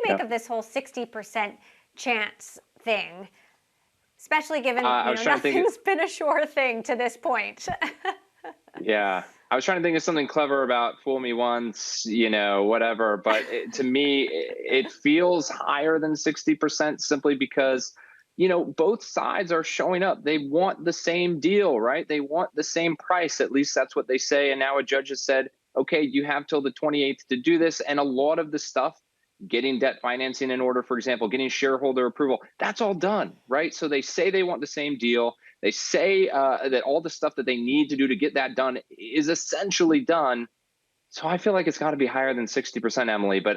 make Yeah. of this whole 60% chance thing, especially given I was trying to think. nothing's been a sure thing to this point? Yeah. I was trying to think of something clever about fool me once, whatever. But to me, it feels higher than 60% simply because, both sides are showing up. They want the same deal, right? They want the same price. At least that's what they say. And now a judge has said, okay, you have till the 28th to do this. And a lot of the stuff, getting debt financing in order, for example, getting shareholder approval, that's all done, right? So they say they want the same deal. They say that all the stuff that they need to do to get that done is essentially done. So I feel like it's got to be higher than 60%, Emily. But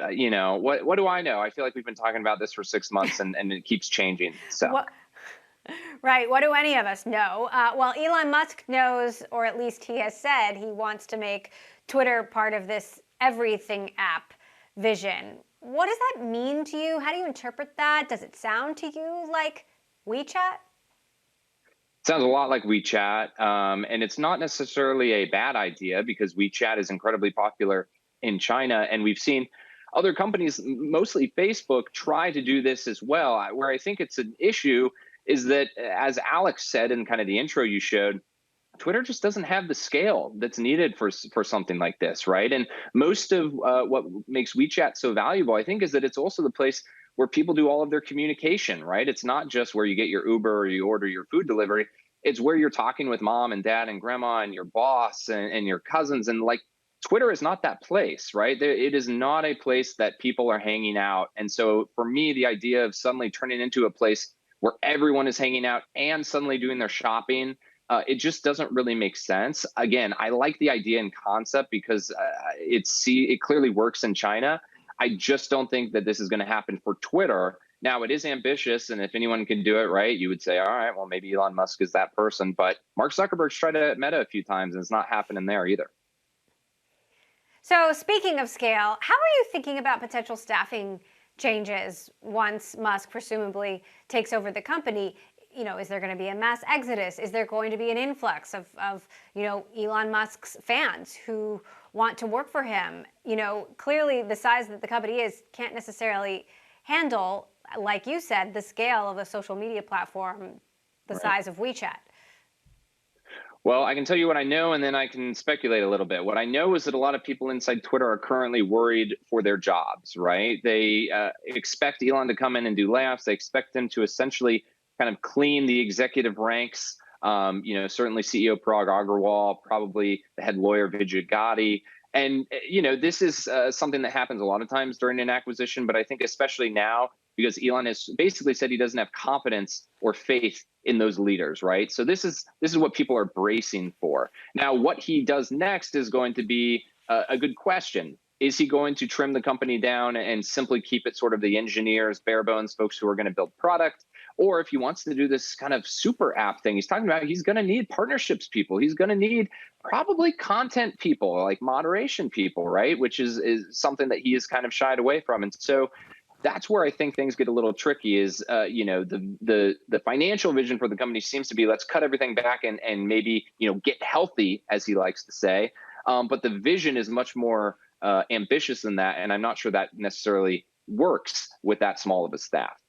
what do I know? I feel like we've been talking about this for 6 months, and it keeps changing. So What, right. What do any of us know? Well, Elon Musk knows, or at least he has said he wants to make Twitter part of this everything app vision. What does that mean to you? How do you interpret that? Does it sound to you like WeChat? sounds a lot like WeChat, and it's not necessarily a bad idea because WeChat is incredibly popular in China, and we've seen other companies, mostly Facebook, try to do this as well. Where I think it's an issue is that, as Alex said in kind of the intro you showed, Twitter just doesn't have the scale that's needed for something like this, right? And most of what makes WeChat so valuable, I think, is that it's also the place where people do all of their communication, right? It's not just where you get your Uber or you order your food delivery. It's where you're talking with mom and dad and grandma and your boss and your cousins. And like Twitter is not that place, right? It is not a place that people are hanging out. And so for me, the idea of suddenly turning into a place where everyone is hanging out and suddenly doing their shopping, it just doesn't really make sense. Again, I like the idea and concept because it clearly works in China. I just don't think that this is going to happen for Twitter. Now, it is ambitious, and if anyone can do it right, you would say, all right, well, maybe Elon Musk is that person. But Mark Zuckerberg's tried to Meta a few times, and it's not happening there either. So, speaking of scale, how are you thinking about potential staffing changes once Musk presumably takes over the company? Is there going to be a mass exodus? Is there going to be an influx of Elon Musk's fans who want to work for him? Clearly the size that the company is can't necessarily handle, like you said, the scale of a social media platform the Right. size of WeChat. Well, I can tell you what I know, and then I can speculate a little bit. What I know is that a lot of people inside Twitter are currently worried for their jobs, right? They expect Elon to come in and do layoffs. They expect him to essentially kind of clean the executive ranks. Certainly CEO Parag Agrawal, probably the head lawyer Vijay Gandhi. And, this is something that happens a lot of times during an acquisition, but I think especially now because Elon has basically said he doesn't have confidence or faith in those leaders, right? So this is what people are bracing for. Now, what he does next is going to be a good question. Is he going to trim the company down and simply keep it sort of the engineers, bare bones folks who are going to build product? Or if he wants to do this kind of super app thing he's talking about, he's going to need partnerships people. He's going to need probably content people, like moderation people, right? Which is something that he has kind of shied away from. And so that's where I think things get a little tricky is, the financial vision for the company seems to be, let's cut everything back and maybe, get healthy, as he likes to say. But the vision is much more ambitious than that. And I'm not sure that necessarily works with that small of a staff.